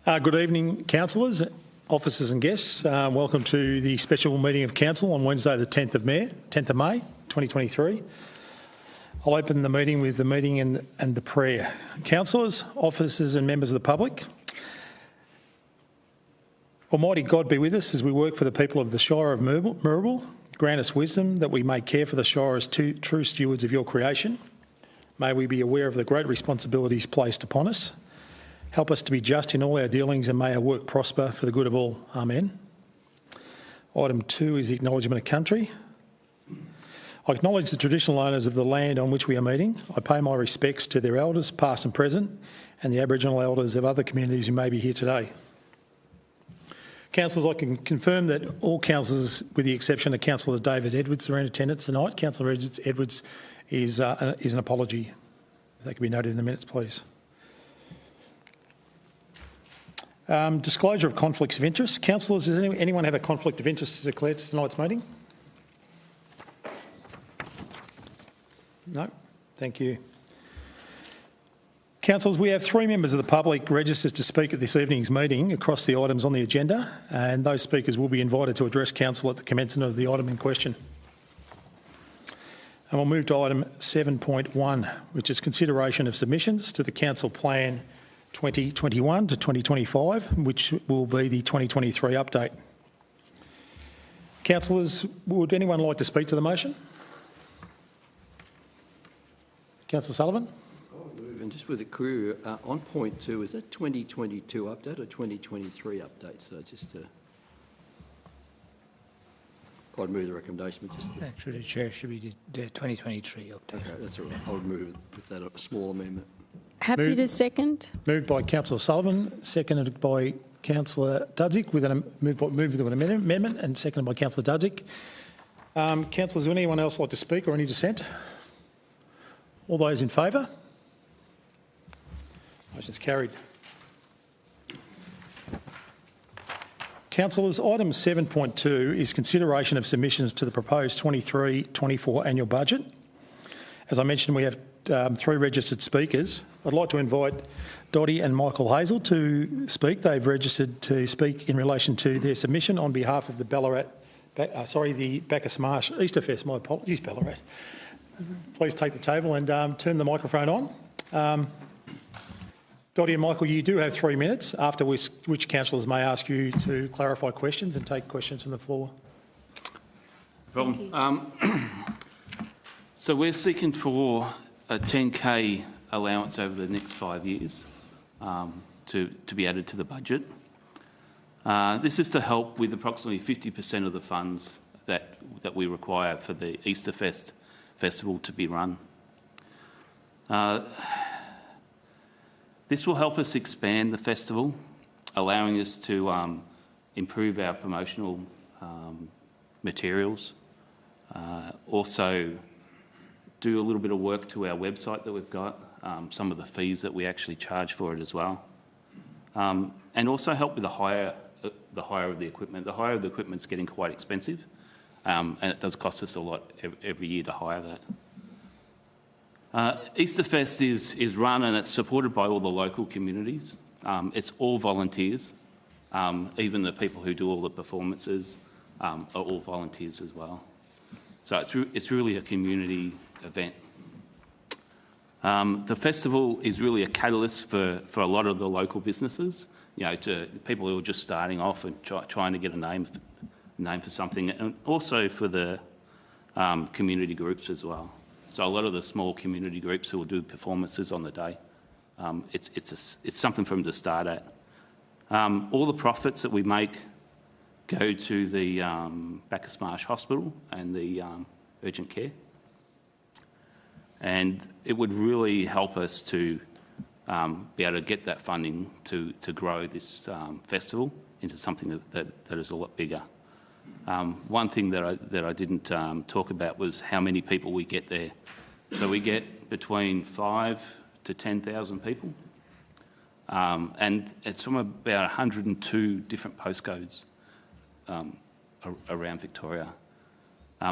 Good evening, councillors, officers and guests. Welcome to the special meeting of council on Wednesday the 10th of May 2023. I'll open the meeting with the meeting and the prayer. Councillors, officers and members of the public, Almighty God be with us as we work for the people of the Shire of Moorabool. Grant us wisdom that we may care for the Shire as true stewards of your creation. May we be aware of the great responsibilities placed upon us. Help us to be just in all our dealings and may our work prosper for the good of all. Amen. Item 2 is the acknowledgement of country. I acknowledge the traditional owners of the land on which we are meeting. I pay my respects to their elders, past and present, and the Aboriginal elders of other communities who may be here today. Councillors, I can confirm that all councillors, with the exception of Councillor David Edwards, are in attendance tonight. Councillor Edwards is an apology. That can be noted in the minutes, please. Disclosure of conflicts of interest. Councillors, does anyone have a conflict of interest to declare to tonight's meeting? No? Thank you. Councillors, we have 3 members of the public registered to speak at this evening's meeting across the items on the agenda, and those speakers will be invited to address council at the commencement of the item in question. And we'll move to item 7.1, which is consideration of submissions to the Council Plan 2021 to 2025, which will be the 2023 update. Councillors, would anyone like to speak to the motion? Councillor Sullivan? And just with a query, on point 2, is that 2022 update or 2023 update? So just I'd move the recommendation. Through the chair, should be the 2023 update. Okay, that's all right. I would move with that small amendment. Happy to second. Moved by Councillor Sullivan, seconded by Councillor Dudzik, with an amendment, and seconded by Councillor Dudzik. Councillors, would anyone else like to speak or any dissent? All those in favour? Motion's carried. Councillors, item 7.2 is consideration of submissions to the proposed 23-24 annual budget. As I mentioned, we have 3 registered speakers. I'd like to invite Dottie and Michael Hazel to speak. They've registered to speak in relation to their submission on behalf of the the Bacchus Marsh Easterfest. My apologies, Ballarat. Please take the table and turn the microphone on. Dottie and Michael, you do have 3 minutes, after which councillors may ask you to clarify questions and take questions from the floor. No problem. So we're seeking for a 10K allowance over the next 5 years to be added to the budget. This is to help with approximately 50% of the funds that we require for the Easterfest festival to be run. This will help us expand the festival, allowing us to improve our promotional materials, also do a little bit of work to our website that we've got, some of the fees that we actually charge for it as well, and also help with the hire of the equipment. The hire of the equipment is getting quite expensive, and it does cost us a lot every year to hire that. Easterfest is run and it's supported by all the local communities. It's all volunteers. Even the people who do all the performances are all volunteers as well. So it's really a community event. The festival is really a catalyst for a lot of the local businesses, to people who are just starting off and trying to get a name for something, and also for the community groups as well. So a lot of the small community groups who will do performances on the day, it's something for them to start at. All the profits that we make go to the Bacchus Marsh Hospital and the urgent care. And it would really help us to be able to get that funding to grow this festival into something that is a lot bigger. One thing that I didn't talk about was how many people we get there. So we get between 5,000 to 10,000 people, and it's from about 102 different postcodes around Victoria.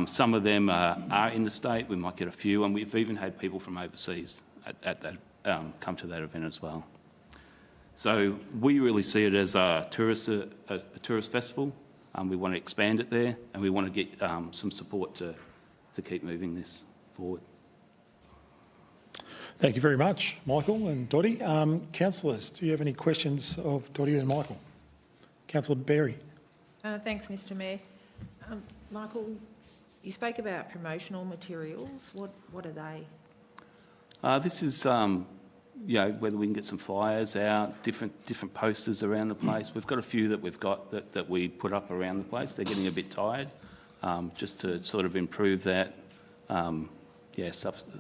Some of them are interstate. We might get a few, and we've even had people from overseas at that come to that event as well. So we really see it as a tourist festival. We want to expand it there, and we want to get some support to keep moving this forward. Thank you very much, Michael and Dottie. Councillors, do you have any questions of Dottie and Michael? Councillor Berry. Thanks, Mr Mayor. Michael, you spoke about promotional materials. What are they? This is, whether we can get some flyers out, different posters around the place. We've got a few that we've got that we put up around the place. They're getting a bit tired, just to sort of improve that.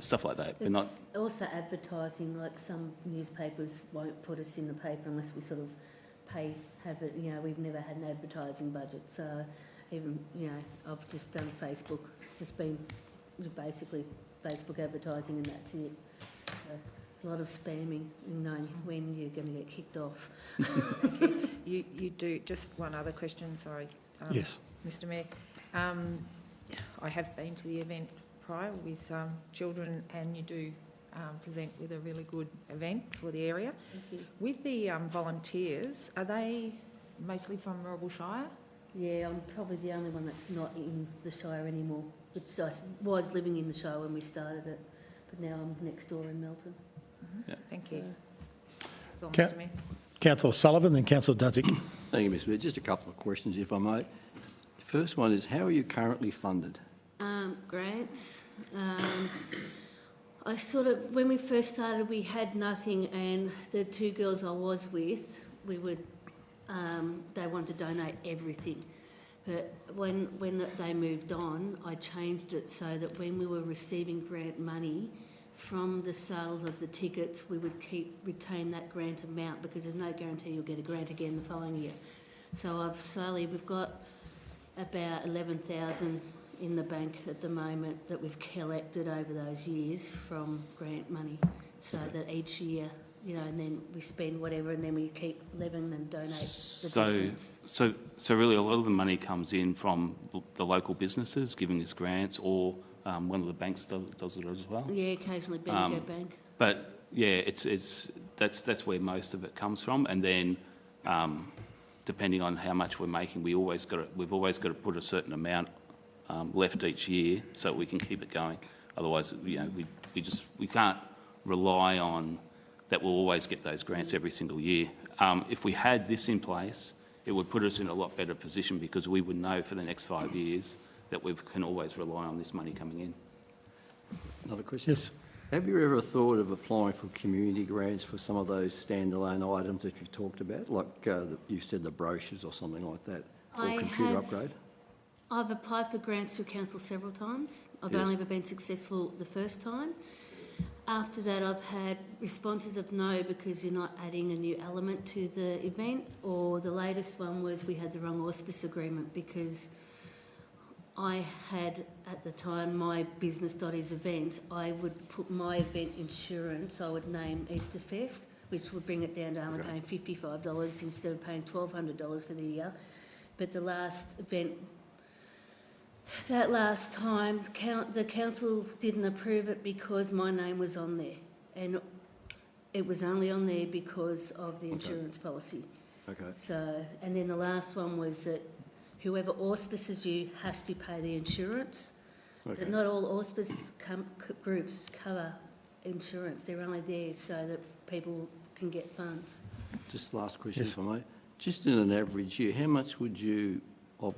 Stuff like that. We're not also advertising, like some newspapers won't put us in the paper unless we sort of have it, we've never had an advertising budget, so even, I've just done Facebook. It's just been basically Facebook advertising and that's it. So, a lot of spamming and knowing when you're going to get kicked off. You do, just one other question, sorry. Yes. Mr Mayor. I have been to the event prior with children, and you do present with a really good event for the area. Thank you. With the volunteers, are they mostly from Moorabool Shire? Yeah, I'm probably the only one that's not in the Shire anymore, which I was living in the Shire when we started it, but now I'm next door in Melton. Mm-hmm. Yeah. Thank you. That's all, Ca- Mr Mayor. Councillor Sullivan, then Councillor Dudzik. Thank you, Mr Mayor. Just a couple of questions, if I may. The first one is, how are you currently funded? Grants. When we first started, we had nothing, and the two girls I was with, they wanted to donate everything. But when they moved on, I changed it so that when we were receiving grant money from the sales of the tickets, we would retain that grant amount, because there's no guarantee you'll get a grant again the following year. So we've got about 11,000 in the bank at the moment that we've collected over those years from grant money, so that each year, and then we spend whatever, and then we keep living and donate the difference. So really a lot of the money comes in from the local businesses giving us grants, or one of the banks does it as well. Yeah, occasionally Bendigo Bank. But yeah, that's where most of it comes from, and then depending on how much we're making, we've always got to put a certain amount left each year so we can keep it going. Otherwise, we can't rely on that we'll always get those grants every single year. If we had this in place, it would put us in a lot better position, because we would know for the next 5 years that we can always rely on this money coming in. Another question? Yes. Have you ever thought of applying for community grants for some of those standalone items that you've talked about, like you said, the brochures or something like that, or computer upgrade? I've applied for grants through council several times. I've Yes. only ever been successful the first time. After that, I've had responses of no, because you're not adding a new element to the event, or the latest one was we had the wrong auspice agreement, because I had, at the time, my business Dottie's event, I would put my event insurance, I would name Easterfest, which would bring it down to only paying $55 instead of paying $1,200 for the year. But the last event, that last time, the council didn't approve it because my name was on there, and it was only on there because of the insurance policy. Okay. So, and then the last one was that whoever auspices you has to pay the insurance, but not all auspice groups cover insurance. They're only there so that people can get funds. Just last question, Yes. if I may. Just in an average year, how much of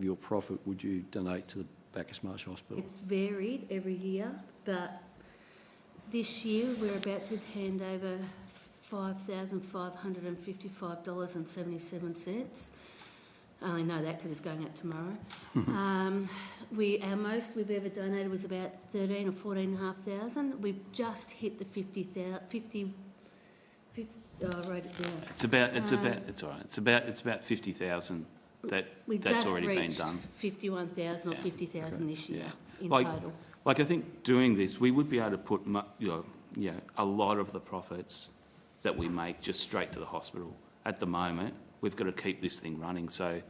your profit would you donate to the Bacchus Marsh Hospital? It's varied every year, but this year we're about to hand over $5,555.77. I only know that because it's going out tomorrow. Our most we've ever donated was about 13 or 14,500. We've just hit the 50,000. I wrote it down. It's about 50,000 that's already been done. 51,000 or 50,000 this year in Like total. I think doing this, we would be able to put a lot of the profits that we make just straight to the hospital. At the moment, we've got to keep this thing running. So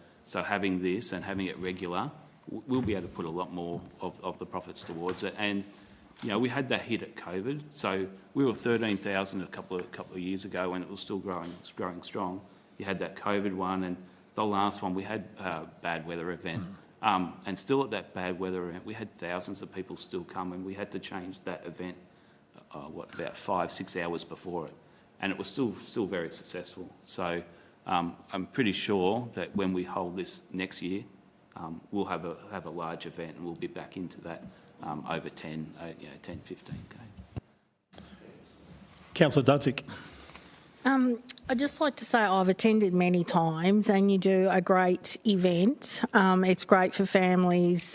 having this and having it regular, we'll be able to put a lot more of the profits towards it. And we had that hit at COVID. So we were 13,000 a couple of years ago when it was still growing strong. You had that COVID one, and the last one we had a bad weather event. And still at that bad weather event, we had thousands of people still come, and we had to change that event, about 5-6 hours before it. And it was still very successful. So I'm pretty sure that when we hold this next year, we'll have a large event, and we'll be back into that over 10, 15K. Councillor Dudzik. I'd just like to say I've attended many times and you do a great event. It's great for families.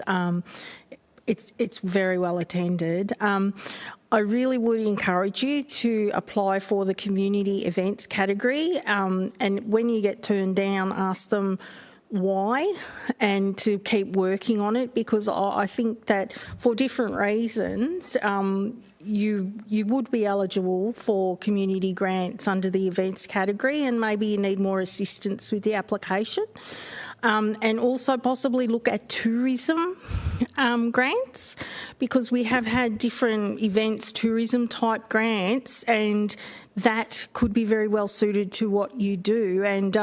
It's very well attended. I really would encourage you to apply for the community events category, and when you get turned down, ask them why and to keep working on it, because I think that for different reasons you would be eligible for community grants under the events category, and maybe you need more assistance with the application. And also possibly look at tourism grants, because we have had different events, tourism type grants, and that could be very well suited to what you do. And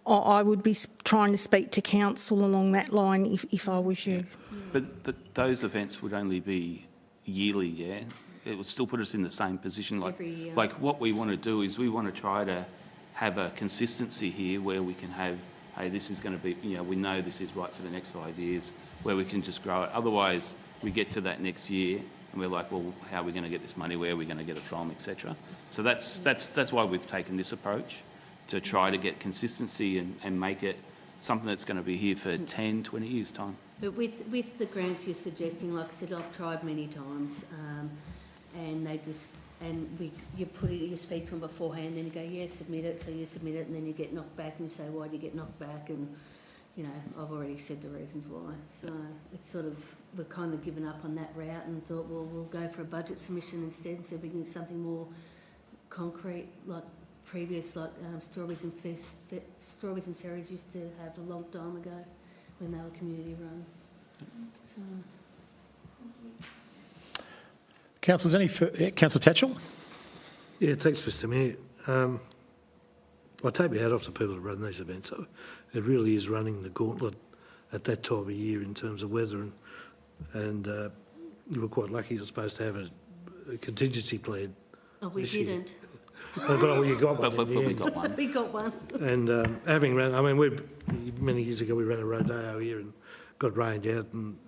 I would be trying to speak to council along that line if I was you. But those events would only be yearly, yeah? It would still put us in the same position. Every year. Like what we want to do is we want to try to have a consistency here where we can have, hey, this is going to be, we know this is right for the next 5 years, where we can just grow it. Otherwise, we get to that next year and we're like, well, how are we going to get this money? Where are we going to get it from, etc. So that's why we've taken this approach, to try to get consistency and make it something that's going to be here for 10, 20 years' time. But with the grants you're suggesting, like I said, I've tried many times, and they just, you speak to them beforehand, then you go, yeah, submit it, so you submit it, and then you get knocked back, and you say, why do you get knocked back? And, I've already said the reasons why. So it's sort of, we've kind of given up on that route and thought, well, we'll go for a budget submission instead, and see if we can get something more concrete, like previous, like Strawberries and Cherries used to have a long time ago when they were community run. So. Councillors, Councillor Tatchell? Yeah, thanks, Mr Mayor. I take my hat off to people that run these events. So it really is running the gauntlet at that time of year in terms of weather, and you were quite lucky, I suppose, to have a contingency plan. Oh, we didn't. But you got one. But we got one. We got one. And having run, many years ago we ran a rodeo here and got rained out, and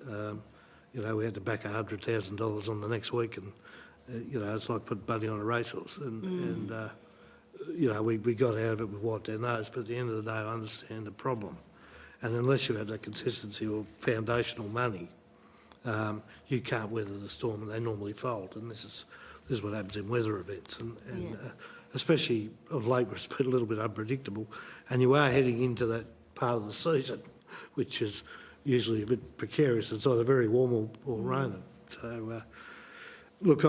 we had to back $100,000 on the next week, and it's like putting money on a racehorse. And we got out of it, we wiped our nose, but at the end of the day I understand the problem. And unless you have that consistency or foundational money, you can't weather the storm, and they normally fold. And this is what happens in weather events, and especially of late where it's been a little bit unpredictable, and you are heading into that part of the season, which is usually a bit precarious. It's either very warm or raining. So, look,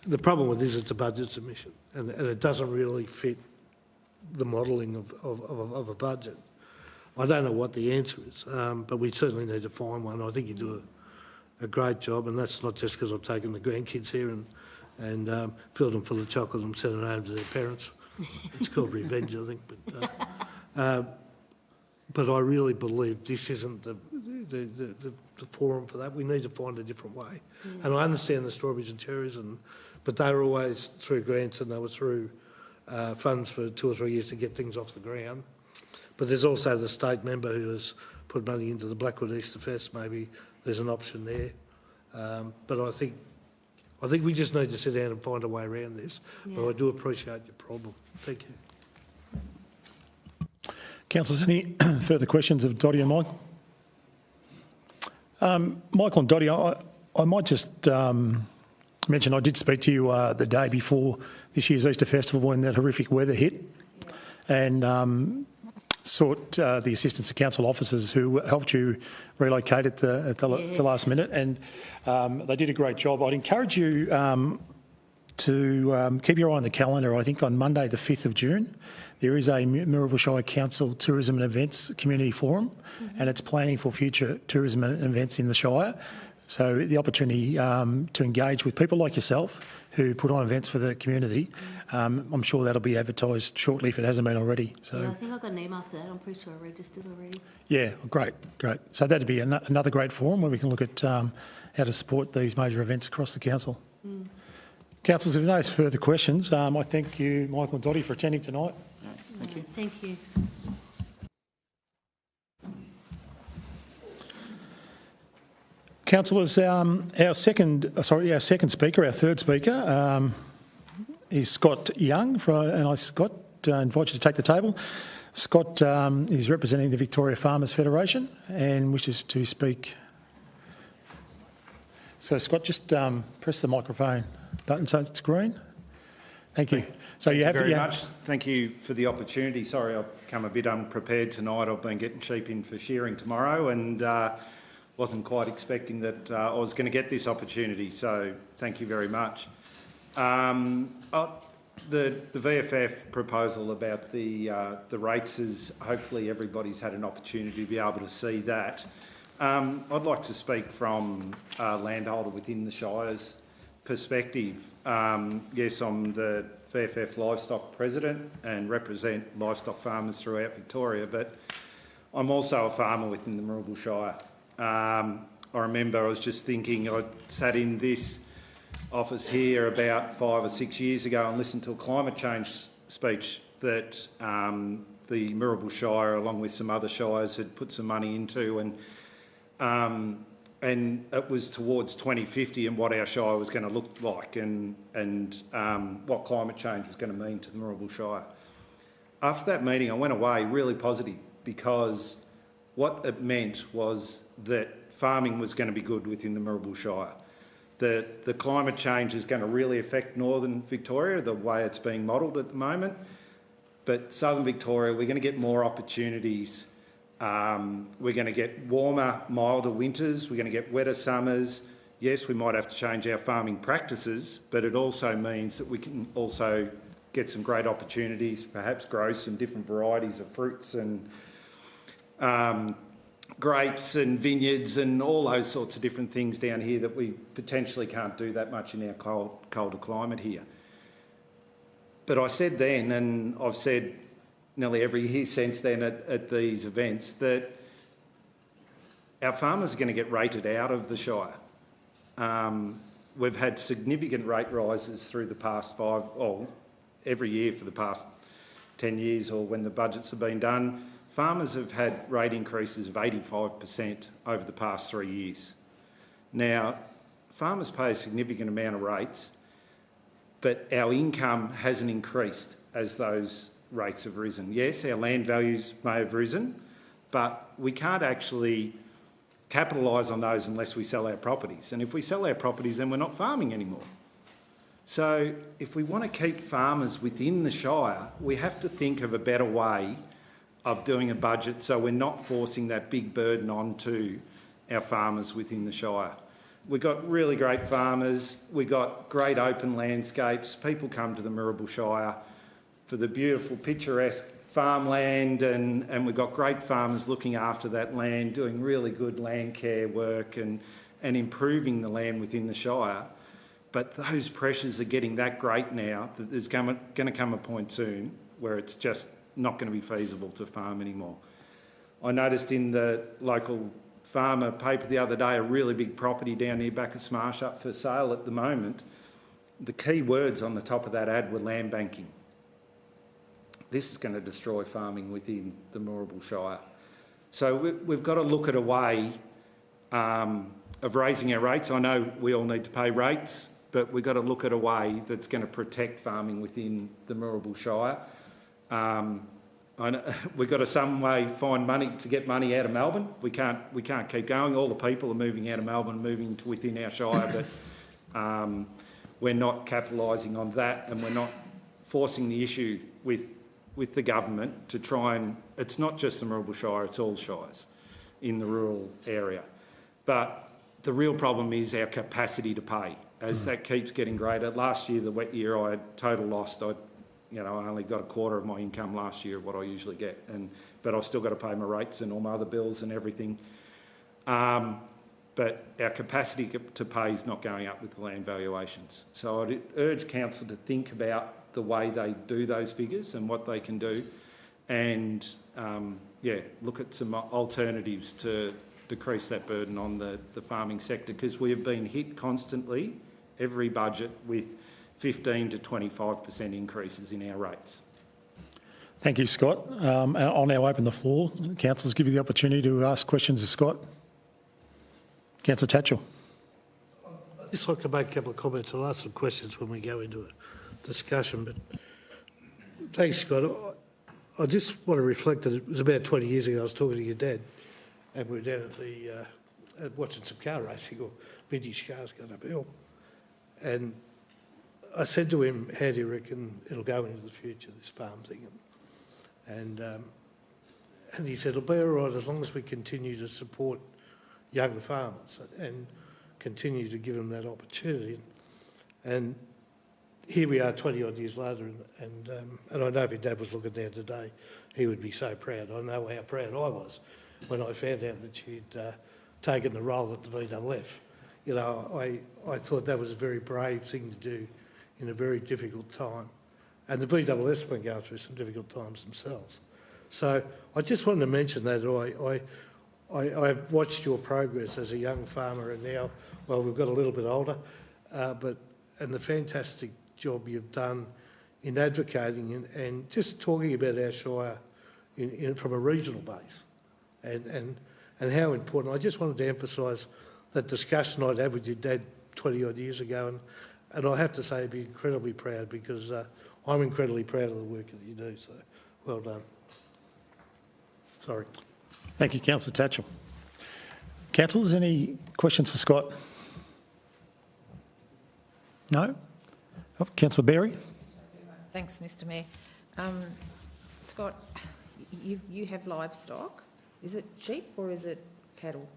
the problem with this, it's a budget submission, and it doesn't really fit the modelling of a budget. I don't know what the answer is, but we certainly need to find one. I think you do a great job, and that's not just because I've taken the grandkids here and filled them full of chocolate and sent them home to their parents. It's called revenge, I think. But I really believe this isn't the forum for that. We need to find a different way. And I understand the Strawberries and Cherries, but they were always through grants, and they were through funds for 2 or 3 years to get things off the ground. But there's also the state member who has put money into the Blackwood Easter Fest. Maybe there's an option there. But I think we just need to sit down and find a way around this. Yeah. But I do appreciate your problem. Thank you. Councillors, any further questions of Dottie and Michael? Michael and Dottie, I might just mention I did speak to you the day before this year's Easter Festival when that horrific weather hit, and sought the assistance of council officers who helped you relocate at the last minute, and they did a great job. I'd encourage you to keep your eye on the calendar. I think on Monday the 5th of June there is a Mirrabul Shire Council Tourism and Events Community Forum, and it's planning for future tourism and events in the Shire. So the opportunity to engage with people like yourself who put on events for the community, I'm sure that'll be advertised shortly if it hasn't been already. So Yeah, I think I got an email for that. I'm pretty sure I registered already. yeah, great. So that'd be another great forum where we can look at how to support these major events across the council. Councillors, if there's no further questions, I thank you, Michael and Dottie, for attending tonight. Thank you. Thank you. Councillors, our third speaker is Scott Young, Scott, invite you to take the table. Scott is representing the Victoria Farmers Federation and wishes to speak. So Scott, just press the microphone button so it's green. Thank you. So you have very much. Thank you for the opportunity. Sorry, I've come a bit unprepared tonight. I've been getting sheep in for shearing tomorrow and wasn't quite expecting that I was going to get this opportunity. So thank you very much. The VFF proposal about the rates is hopefully everybody's had an opportunity to be able to see that. I'd like to speak from a landholder within the Shire's perspective. Yes, I'm the VFF livestock president and represent livestock farmers throughout Victoria, but I'm also a farmer within the Mirrabul Shire. I remember I was just thinking, I sat in this office here about 5 or 6 years ago and listened to a climate change speech that the Mirrabul Shire, along with some other shires, had put some money into, and it was towards 2050 and what our shire was going to look like and what climate change was going to mean to the Mirrabul Shire. After that meeting, I went away really positive because what it meant was that farming was going to be good within the Mirrabul Shire. The climate change is going to really affect northern Victoria, the way it's being modelled at the moment. But southern Victoria, we're going to get more opportunities. We're going to get warmer, milder winters. We're going to get wetter summers. Yes, we might have to change our farming practices, but it also means that we can also get some great opportunities, perhaps grow some different varieties of fruits and grapes and vineyards and all those sorts of different things down here that we potentially can't do that much in our colder climate here. But I said then, and I've said nearly every year since then at these events, that our farmers are going to get rated out of the Shire. We've had significant rate rises through the past every year for the past 10 years or when the budgets have been done. Farmers have had rate increases of 85% over the past 3 years. Now, farmers pay a significant amount of rates, but our income hasn't increased as those rates have risen. Yes, our land values may have risen, but we can't actually capitalise on those unless we sell our properties. And if we sell our properties, then we're not farming anymore. So if we want to keep farmers within the Shire, we have to think of a better way of doing a budget so we're not forcing that big burden onto our farmers within the Shire. We've got really great farmers, we've got great open landscapes. People come to the Mirrabul Shire for the beautiful picturesque farmland and we've got great farmers looking after that land, doing really good land care work and improving the land within the Shire. But those pressures are getting that great now that there's going to come a point soon where it's just not going to be feasible to farm anymore. I noticed in the local farmer paper the other day a really big property down near Bacchus Marsh up for sale at the moment. The key words on the top of that ad were land banking. This is going to destroy farming within the Mirrabul Shire. So we've got to look at a way of raising our rates. I know we all need to pay rates, but we've got to look at a way that's going to protect farming within the Mirrabul Shire. We've got to some way find money to get money out of Melbourne. We can't keep going. All the people are moving out of Melbourne, moving to within our Shire, but we're not capitalising on that, and we're not forcing the issue with the government to try and... It's not just the Mirrabul Shire, it's all shires in the rural area. But the real problem is our capacity to pay. As that keeps getting greater. Last year, the wet year, I had total lost. I only got a quarter of my income last year, what I usually get, but I've still got to pay my rates and all my other bills and everything. but our capacity to pay is not going up with the land valuations. So I'd urge council to think about the way they do those figures and what they can do, and look at some alternatives to decrease that burden on the farming sector, because we have been hit constantly, every budget, with 15 to 25% increases in our rates. Thank you, Scott. I'll now open the floor. Councillors, give you the opportunity to ask questions of Scott. Councillor Tatchell. I'd just like to make a couple of comments. I'll ask some questions when we go into a discussion, but thanks, Scott. I just want to reflect that it was about 20 years ago I was talking to your dad, and we were down at watching some car racing, or vintage cars going up a hill, and I said to him, how do you reckon it'll go into the future, this farm thing? And he said, it'll be all right as long as we continue to support young farmers and continue to give them that opportunity. And here we are 20 odd years later, and I know if your dad was looking there today, he would be so proud. I know how proud I was when I found out that you'd taken the role at the VWF. You know, I thought that was a very brave thing to do in a very difficult time. And the VWF's been going through some difficult times themselves. So I just wanted to mention that I've watched your progress as a young farmer, and now, well, we've got a little bit older, and the fantastic job you've done in advocating and just talking about our Shire from a regional base, and how important. I just wanted to emphasise that discussion I'd had with your dad 20 odd years ago, and I have to say, I'd be incredibly proud, because I'm incredibly proud of the work that you do. So, well done. Sorry. Thank you, Councillor Tatchell. Councillors, any questions for Scott? No? Oh, Councillor Berry. Thanks, Mr Mayor. Scott, you have livestock. Is it sheep or is it cattle?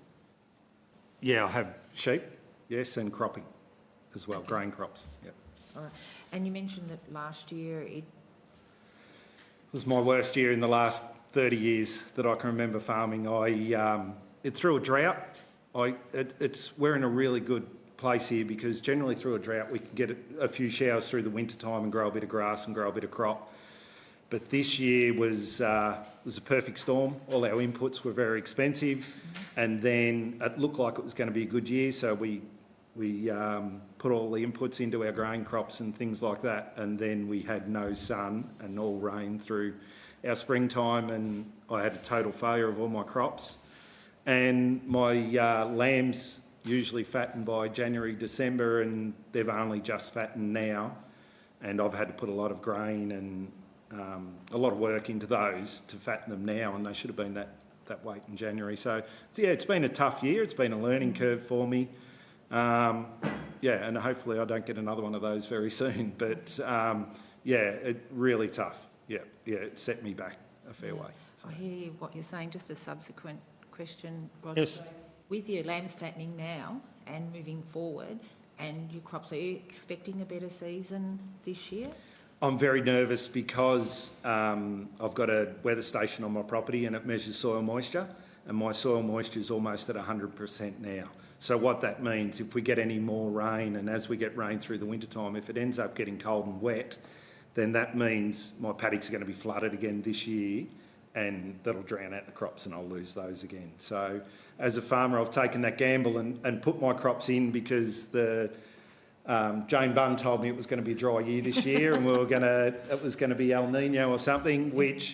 Yeah, I have sheep, yes, and cropping as well, grain crops. Yep. All right. And you mentioned that last year it was my worst year in the last 30 years that I can remember farming. It through a drought. We're in a really good place here, because generally through a drought we can get a few showers through the winter time and grow a bit of grass and grow a bit of crop. But this year was a perfect storm. All our inputs were very expensive, and then it looked like it was going to be a good year, so we put all the inputs into our grain crops and things like that, and then we had no sun and all rain through our springtime, and I had a total failure of all my crops. And my lambs usually fatten by January, December, and they've only just fattened now, and I've had to put a lot of grain and a lot of work into those to fatten them now, and they should have been that weight in January. So yeah, it's been a tough year. It's been a learning curve for me. And hopefully I don't get another one of those very soon. But really tough. Yeah, it set me back a fair way. So. I hear what you're saying. Just a subsequent question, Rod. Yes. With your lambs fattening now and moving forward, and your crops, are you expecting a better season this year? I'm very nervous because I've got a weather station on my property and it measures soil moisture, and my soil moisture is almost at 100% now. So what that means, if we get any more rain, and as we get rain through the wintertime, if it ends up getting cold and wet, then that means my paddocks are going to be flooded again this year, and that'll drown out the crops and I'll lose those again. So as a farmer, I've taken that gamble and put my crops in, because Jane Bunn told me it was going to be a dry year this year and it was going to be El Nino or something, which